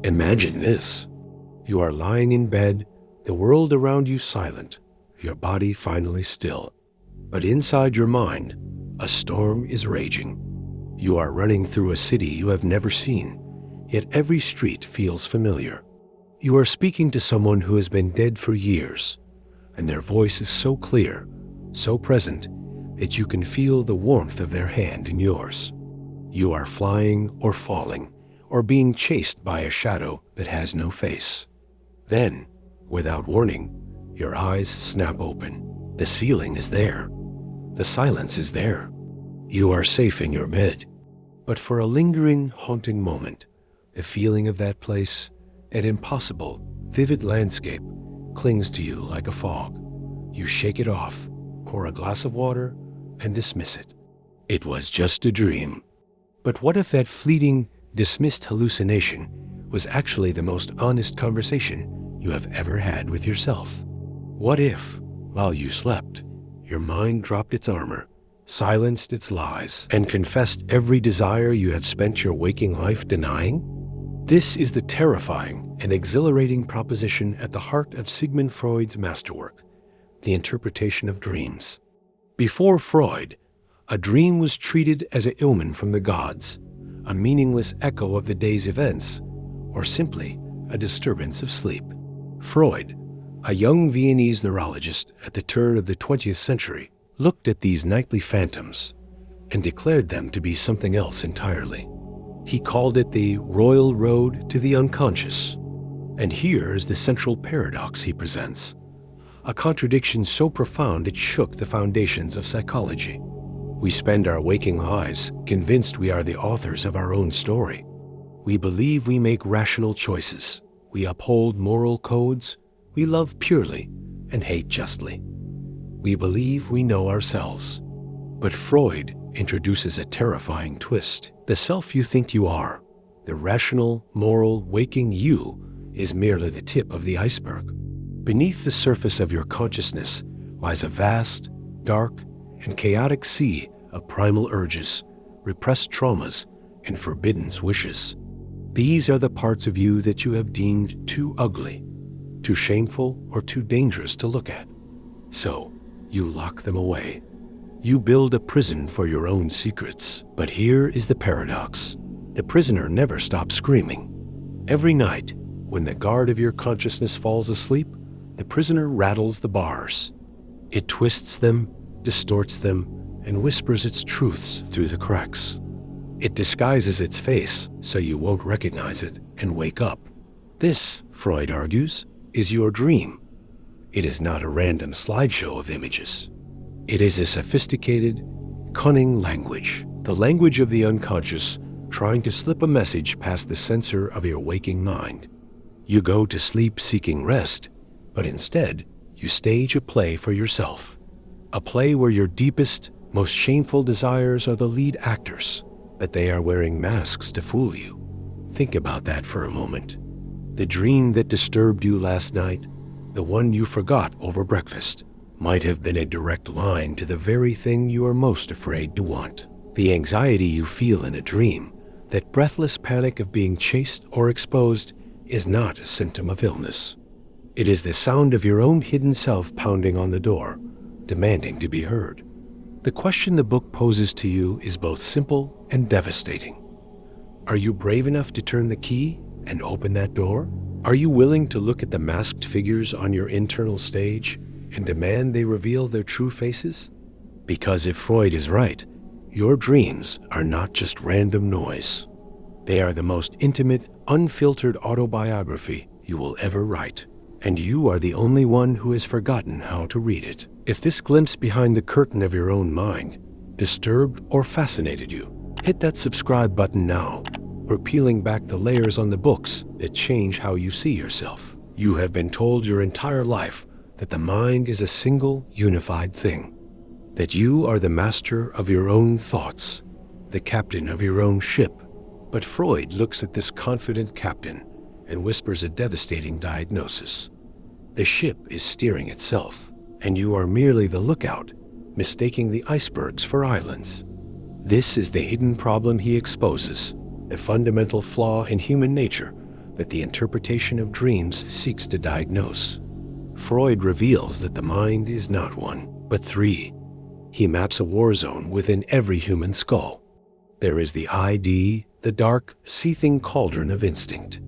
Imagine this. You are lying in bed, the world around you silent, your body finally still. But inside your mind, a storm is raging. You are running through a city you have never seen, yet every street feels familiar. You are speaking to someone who has been dead for years, and their voice is so clear, so present, that you can feel the warmth of their hand in yours. You are flying or falling, or being chased by a shadow that has no face. Then, without warning, your eyes snap open. The ceiling is there. The silence is there. You are safe in your bed. But for a lingering, haunting moment, the feeling of that place, an impossible, vivid landscape, clings to you like a fog. You shake it off, pour a glass of water, and dismiss it. It was just a dream. But what if that fleeting, dismissed hallucination was actually the most honest conversation you have ever had with yourself? What if, while you slept, your mind dropped its armor, silenced its lies, and confessed every desire you have spent your waking life denying? This is the terrifying and exhilarating proposition at the heart of Sigmund Freud's masterwork, The Interpretation of Dreams. Before Freud, a dream was treated as an omen from the gods, a meaningless echo of the day's events, or simply a disturbance of sleep. Freud, a young Viennese neurologist at the turn of the 20th century, looked at these nightly phantoms and declared them to be something else entirely. He called it the royal road to the unconscious. And here is the central paradox he presents, a contradiction so profound it shook the foundations of psychology. We spend our waking lives convinced we are the authors of our own story. We believe we make rational choices. We uphold moral codes. We love purely and hate justly. We believe we know ourselves. But Freud introduces a terrifying twist. The self you think you are, the rational, moral, waking you, is merely the tip of the iceberg. Beneath the surface of your consciousness lies a vast, dark, and chaotic sea of primal urges, repressed traumas, and forbidden wishes. These are the parts of you that you have deemed too ugly, too shameful, or too dangerous to look at. So, you lock them away. You build a prison for your own secrets. But here is the paradox. The prisoner never stops screaming. Every night, when the guard of your consciousness falls asleep, the prisoner rattles the bars. It twists them, distorts them, and whispers its truths through the cracks. It disguises its face so you won't recognize it and wake up. This, Freud argues, is your dream. It is not a random slideshow of images. It is a sophisticated, cunning language, the language of the unconscious trying to slip a message past the censor of your waking mind. You go to sleep seeking rest, but instead, you stage a play for yourself. A play where your deepest, most shameful desires are the lead actors, but they are wearing masks to fool you. Think about that for a moment. The dream that disturbed you last night, the one you forgot over breakfast, might have been a direct line to the very thing you are most afraid to want. The anxiety you feel in a dream, that breathless panic of being chased or exposed, is not a symptom of illness. It is the sound of your own hidden self pounding on the door, demanding to be heard. The question the book poses to you is both simple and devastating. Are you brave enough to turn the key and open that door? Are you willing to look at the masked figures on your internal stage and demand they reveal their true faces? Because if Freud is right, your dreams are not just random noise. They are the most intimate, unfiltered autobiography you will ever write. And you are the only one who has forgotten how to read it. If this glimpse behind the curtain of your own mind disturbed or fascinated you, hit that subscribe button now. We're peeling back the layers on the books that change how you see yourself. You have been told your entire life that the mind is a single, unified thing. That you are the master of your own thoughts, the captain of your own ship. But Freud looks at this confident captain and whispers a devastating diagnosis. The ship is steering itself, and you are merely the lookout, mistaking the icebergs for islands. This is the hidden problem he exposes, the fundamental flaw in human nature that the interpretation of dreams seeks to diagnose. Freud reveals that the mind is not one, but three. He maps a war zone within every human skull. There is the ID, the dark, seething cauldron of instinct.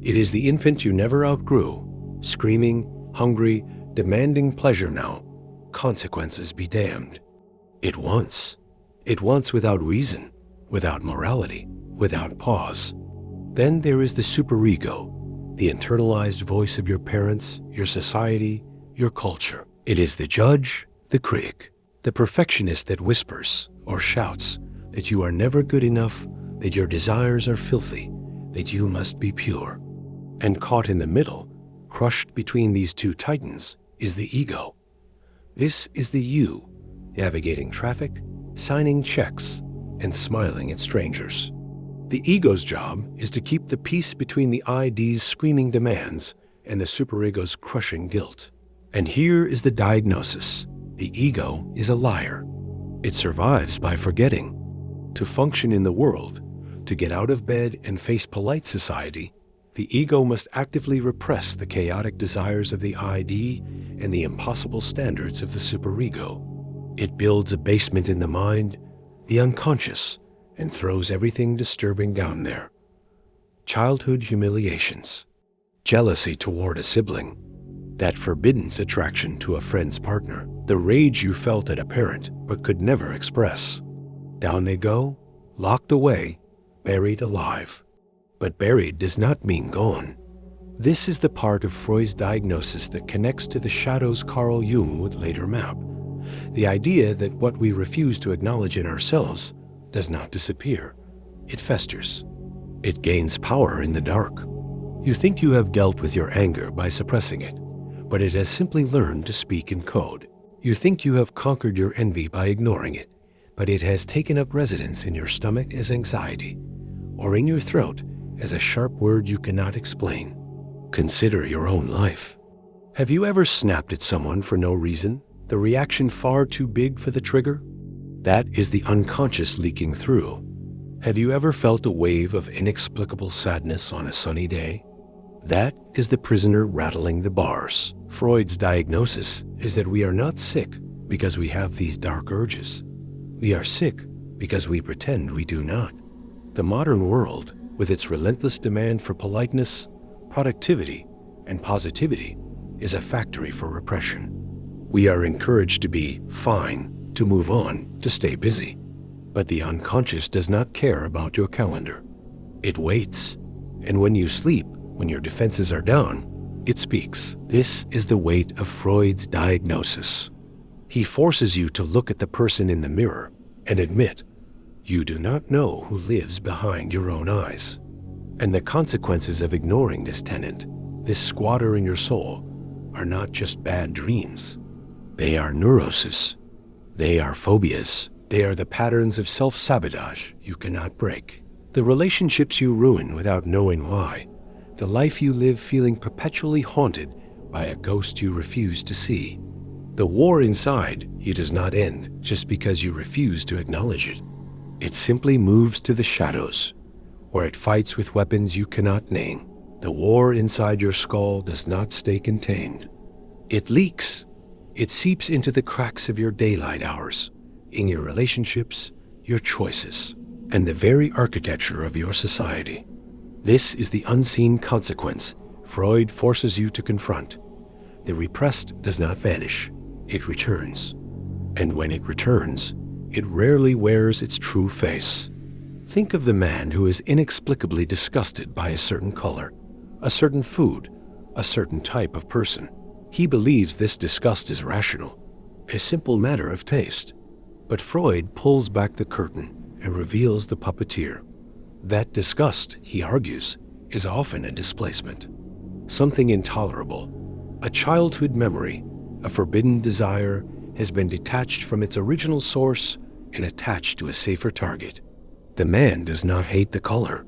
It is the infant you never outgrew, screaming, hungry, demanding pleasure now. Consequences be damned. It wants without reason, without morality, without pause. Then there is the superego, the internalized voice of your parents, your society, your culture. It is the judge, the critic, the perfectionist that whispers or shouts that you are never good enough, that your desires are filthy, that you must be pure. And caught in the middle, crushed between these two titans, is the ego. This is the you, navigating traffic, signing checks, and smiling at strangers. The ego's job is to keep the peace between the ID's screaming demands and the superego's crushing guilt. And here is the diagnosis. The ego is a liar. It survives by forgetting. To function in the world, to get out of bed and face polite society, the ego must actively repress the chaotic desires of the ID and the impossible standards of the superego. It builds a basement in the mind, the unconscious, and throws everything disturbing down there. Childhood humiliations, jealousy toward a sibling, that forbidden attraction to a friend's partner, the rage you felt at a parent but could never express. Down they go, locked away, buried alive. But buried does not mean gone. This is the part of Freud's diagnosis that connects to the shadows Carl Jung would later map. The idea that what we refuse to acknowledge in ourselves does not disappear. It festers. It gains power in the dark. You think you have dealt with your anger by suppressing it, but it has simply learned to speak in code. You think you have conquered your envy by ignoring it, but it has taken up residence in your stomach as anxiety, or in your throat as a sharp word you cannot explain. Consider your own life. Have you ever snapped at someone for no reason, the reaction far too big for the trigger? That is the unconscious leaking through. Have you ever felt a wave of inexplicable sadness on a sunny day? That is the prisoner rattling the bars. Freud's diagnosis is that we are not sick because we have these dark urges. We are sick because we pretend we do not. The modern world, with its relentless demand for politeness, productivity, and positivity, is a factory for repression. We are encouraged to be fine, to move on, to stay busy. But the unconscious does not care about your calendar. It waits, and when you sleep, when your defenses are down, it speaks. This is the weight of Freud's diagnosis. He forces you to look at the person in the mirror and admit you do not know who lives behind your own eyes. And the consequences of ignoring this tenant, this squatter in your soul, are not just bad dreams. They are neuroses. They are phobias. They are the patterns of self-sabotage you cannot break. The relationships you ruin without knowing why. The life you live feeling perpetually haunted by a ghost you refuse to see. The war inside you does not end just because you refuse to acknowledge it. It simply moves to the shadows, where it fights with weapons you cannot name. The war inside your skull does not stay contained. It leaks. It seeps into the cracks of your daylight hours, in your relationships, your choices, and the very architecture of your society. This is the unseen consequence Freud forces you to confront. The repressed does not vanish. It returns. And when it returns, it rarely wears its true face. Think of the man who is inexplicably disgusted by a certain color, a certain food, a certain type of person. He believes this disgust is rational, a simple matter of taste. But Freud pulls back the curtain and reveals the puppeteer. That disgust, he argues, is often a displacement. Something intolerable, a childhood memory, a forbidden desire, has been detached from its original source and attached to a safer target. The man does not hate the color.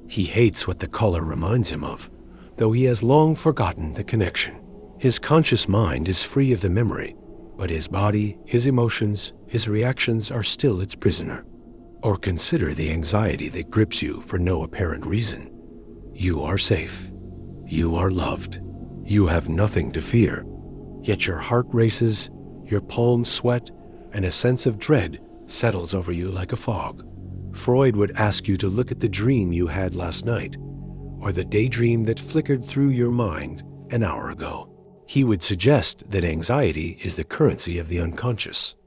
He hates what the color reminds him of, though he has long forgotten the connection. His conscious mind is free of the memory, but his body, his emotions, his reactions are still its prisoner. Or consider the anxiety that grips you for no apparent reason. You are safe. You are loved. You have nothing to fear. Yet your heart races, your palms sweat, and a sense of dread settles over you like a fog. Freud would ask you to look at the dream you had last night, or the daydream that flickered through your mind an hour ago. He would suggest that anxiety is the currency of the unconscious.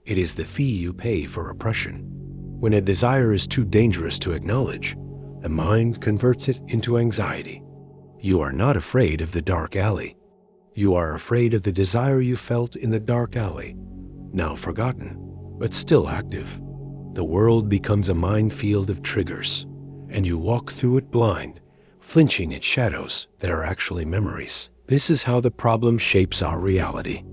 It is the fee you pay for repression. When a desire is too dangerous to acknowledge, the mind converts it into anxiety. You are not afraid of the dark alley. You are afraid of the desire you felt in the dark alley, now forgotten, but still active. The world becomes a minefield of triggers, and you walk through it blind, flinching at shadows that are actually memories. This is how the problem shapes our reality.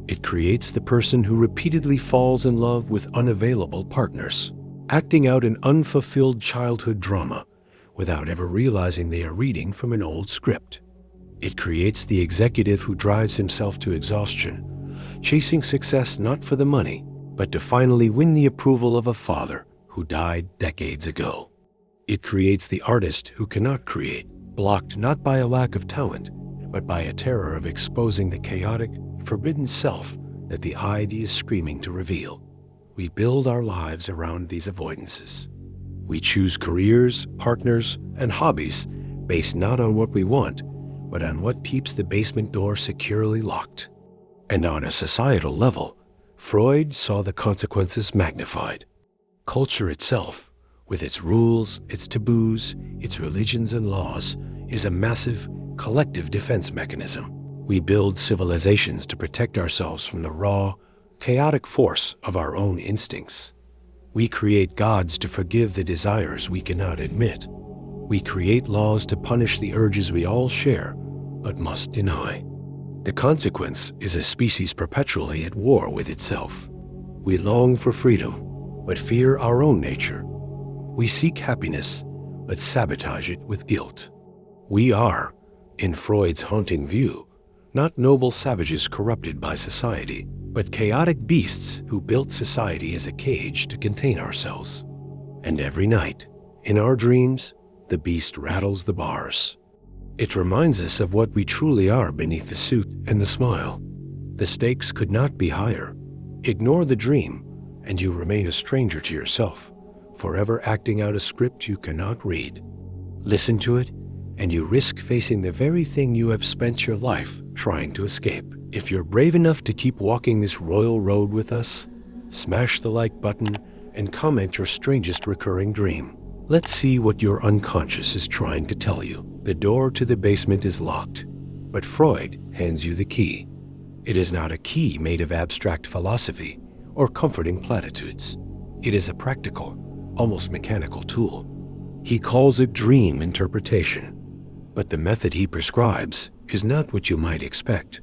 It creates the person who repeatedly falls in love with unavailable partners, acting out an unfulfilled childhood drama without ever realizing they are reading from an old script. It creates the executive who drives himself to exhaustion, chasing success not for the money, but to finally win the approval of a father who died decades ago. It creates the artist who cannot create, blocked not by a lack of talent, but by a terror of exposing the chaotic, forbidden self that the id is screaming to reveal. We build our lives around these avoidances. We choose careers, partners, and hobbies based not on what we want, but on what keeps the basement door securely locked. And on a societal level, Freud saw the consequences magnified. Culture itself, with its rules, its taboos, its religions and laws, is a massive, collective defense mechanism. We build civilizations to protect ourselves from the raw, chaotic force of our own instincts. We create gods to forgive the desires we cannot admit. We create laws to punish the urges we all share, but must deny. The consequence is a species perpetually at war with itself. We long for freedom, but fear our own nature. We seek happiness, but sabotage it with guilt. We are, in Freud's haunting view, not noble savages corrupted by society, but chaotic beasts who built society as a cage to contain ourselves. And every night, in our dreams, the beast rattles the bars. It reminds us of what we truly are beneath the suit and the smile. The stakes could not be higher. Ignore the dream, and you remain a stranger to yourself, forever acting out a script you cannot read. Listen to it, and you risk facing the very thing you have spent your life trying to escape. If you're brave enough to keep walking this royal road with us, smash the like button and comment your strangest recurring dream. Let's see what your unconscious is trying to tell you. The door to the basement is locked, but Freud hands you the key. It is not a key made of abstract philosophy or comforting platitudes. It is a practical, almost mechanical tool. He calls it dream interpretation, but the method he prescribes is not what you might expect.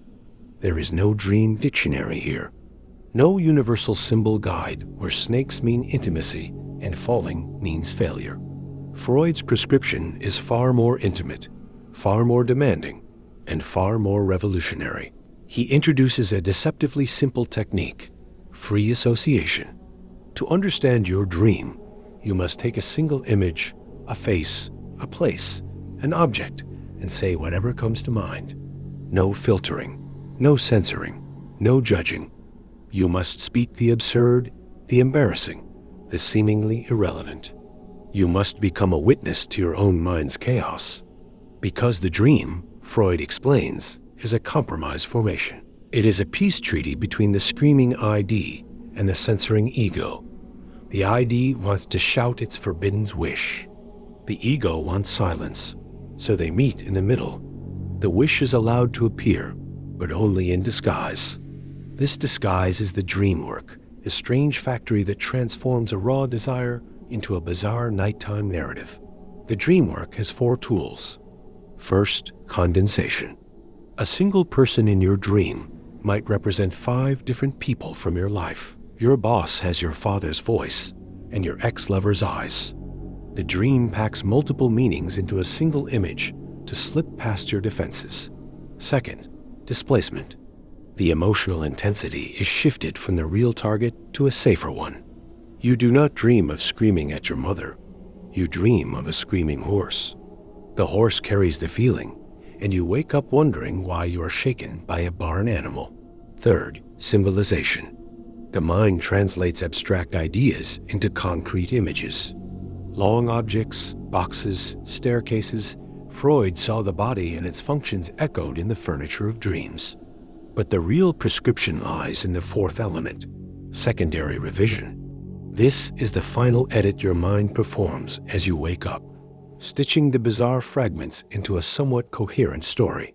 There is no dream dictionary here, no universal symbol guide where snakes mean intimacy and falling means failure. Freud's prescription is far more intimate, far more demanding, and far more revolutionary. He introduces a deceptively simple technique, free association. To understand your dream, you must take a single image, a face, a place, an object, and say whatever comes to mind. No filtering, no censoring, no judging. You must speak the absurd, the embarrassing, the seemingly irrelevant. You must become a witness to your own mind's chaos. Because the dream, Freud explains, is a compromise formation. It is a peace treaty between the screaming ID and the censoring ego. The ID wants to shout its forbidden wish. The ego wants silence, so they meet in the middle. The wish is allowed to appear, but only in disguise. This disguise is the dream work, a strange factory that transforms a raw desire into a bizarre nighttime narrative. The dream work has 4 tools. First, condensation. A single person in your dream might represent 5 different people from your life. Your boss has your father's voice and your ex-lover's eyes. The dream packs multiple meanings into a single image to slip past your defenses. Second, displacement. The emotional intensity is shifted from the real target to a safer one. You do not dream of screaming at your mother. You dream of a screaming horse. The horse carries the feeling, and you wake up wondering why you are shaken by a barn animal. Third, symbolization. The mind translates abstract ideas into concrete images. Long objects, boxes, staircases. Freud saw the body and its functions echoed in the furniture of dreams. But the real prescription lies in the fourth element, secondary revision. This is the final edit your mind performs as you wake up, stitching the bizarre fragments into a somewhat coherent story.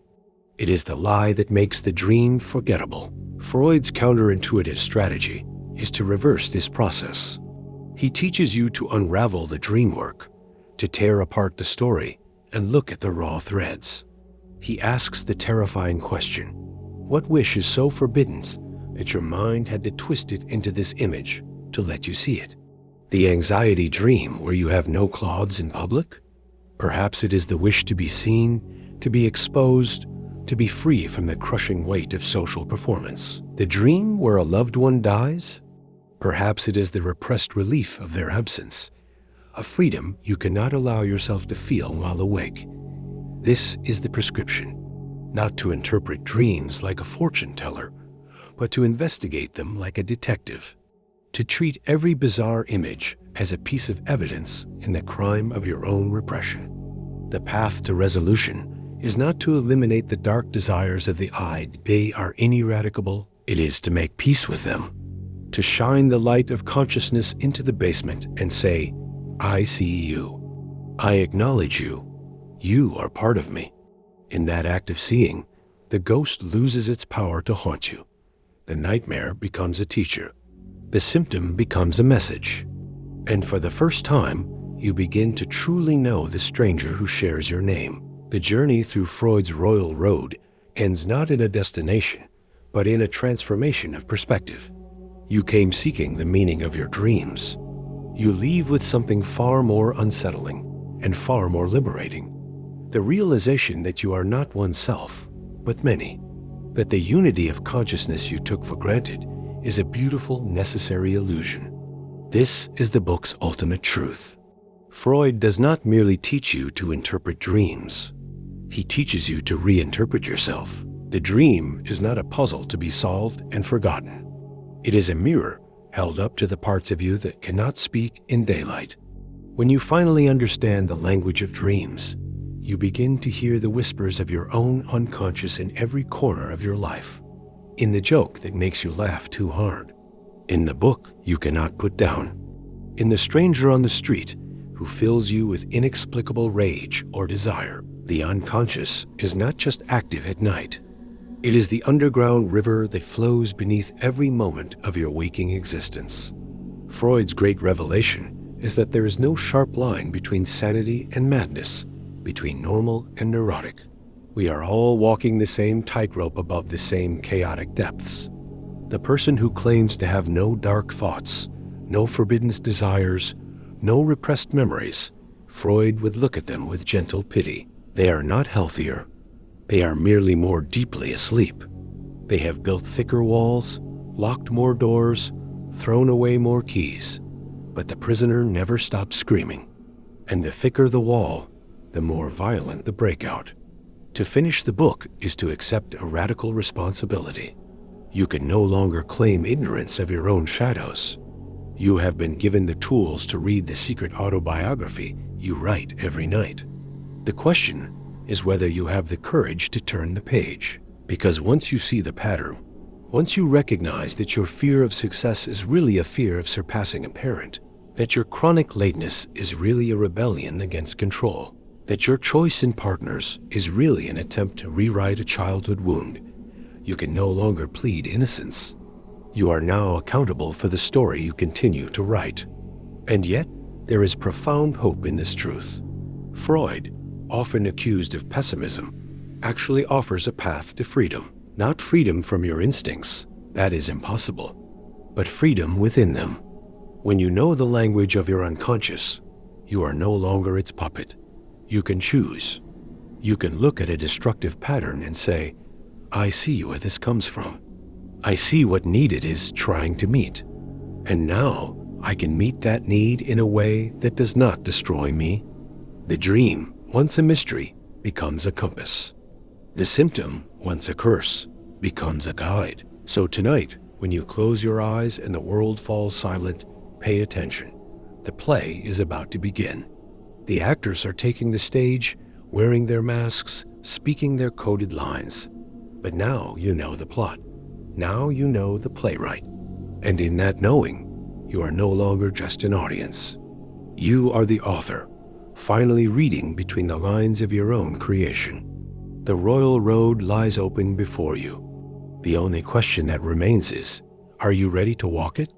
It is the lie that makes the dream forgettable. Freud's counterintuitive strategy is to reverse this process. He teaches you to unravel the dream work, to tear apart the story and look at the raw threads. He asks the terrifying question, what wish is so forbidden that your mind had to twist it into this image to let you see it? The anxiety dream where you have no clothes in public? Perhaps it is the wish to be seen, to be exposed, to be free from the crushing weight of social performance. The dream where a loved one dies? Perhaps it is the repressed relief of their absence, a freedom you cannot allow yourself to feel while awake. This is the prescription, not to interpret dreams like a fortune teller, but to investigate them like a detective, to treat every bizarre image as a piece of evidence in the crime of your own repression. The path to resolution is not to eliminate the dark desires of the eye. They are ineradicable. It is to make peace with them, to shine the light of consciousness into the basement and say, I see you. I acknowledge you. You are part of me. In that act of seeing, the ghost loses its power to haunt you. The nightmare becomes a teacher. The symptom becomes a message. And for the first time, you begin to truly know the stranger who shares your name. The journey through Freud's Royal Road ends not in a destination, but in a transformation of perspective. You came seeking the meaning of your dreams. You leave with something far more unsettling and far more liberating. The realization that you are not oneself, but many. That the unity of consciousness you took for granted is a beautiful, necessary illusion. This is the book's ultimate truth. Freud does not merely teach you to interpret dreams. He teaches you to reinterpret yourself. The dream is not a puzzle to be solved and forgotten. It is a mirror held up to the parts of you that cannot speak in daylight. When you finally understand the language of dreams, you begin to hear the whispers of your own unconscious in every corner of your life. In the joke that makes you laugh too hard. In the book you cannot put down. In the stranger on the street who fills you with inexplicable rage or desire. The unconscious is not just active at night. It is the underground river that flows beneath every moment of your waking existence. Freud's great revelation is that there is no sharp line between sanity and madness, between normal and neurotic. We are all walking the same tightrope above the same chaotic depths. The person who claims to have no dark thoughts, no forbidden desires, no repressed memories, Freud would look at them with gentle pity. They are not healthier. They are merely more deeply asleep. They have built thicker walls, locked more doors, thrown away more keys. But the prisoner never stops screaming. And the thicker the wall, the more violent the breakout. To finish the book is to accept a radical responsibility. You can no longer claim ignorance of your own shadows. You have been given the tools to read the secret autobiography you write every night. The question is whether you have the courage to turn the page. Because once you see the pattern, once you recognize that your fear of success is really a fear of surpassing a parent, that your chronic lateness is really a rebellion against control, that your choice in partners is really an attempt to rewrite a childhood wound, you can no longer plead innocence. You are now accountable for the story you continue to write. And yet, there is profound hope in this truth. Freud, often accused of pessimism, actually offers a path to freedom. Not freedom from your instincts, that is impossible, but freedom within them. When you know the language of your unconscious, you are no longer its puppet. You can choose. You can look at a destructive pattern and say, I see where this comes from. I see what need it is trying to meet. And now I can meet that need in a way that does not destroy me. The dream once a mystery, becomes a compass. The symptom, once a curse, becomes a guide. So tonight, when you close your eyes and the world falls silent, pay attention. The play is about to begin. The actors are taking the stage, wearing their masks, speaking their coded lines. But now you know the plot. Now you know the playwright. And in that knowing, you are no longer just an audience. You are the author, finally reading between the lines of your own creation. The royal road lies open before you. The only question that remains is, are you ready to walk it?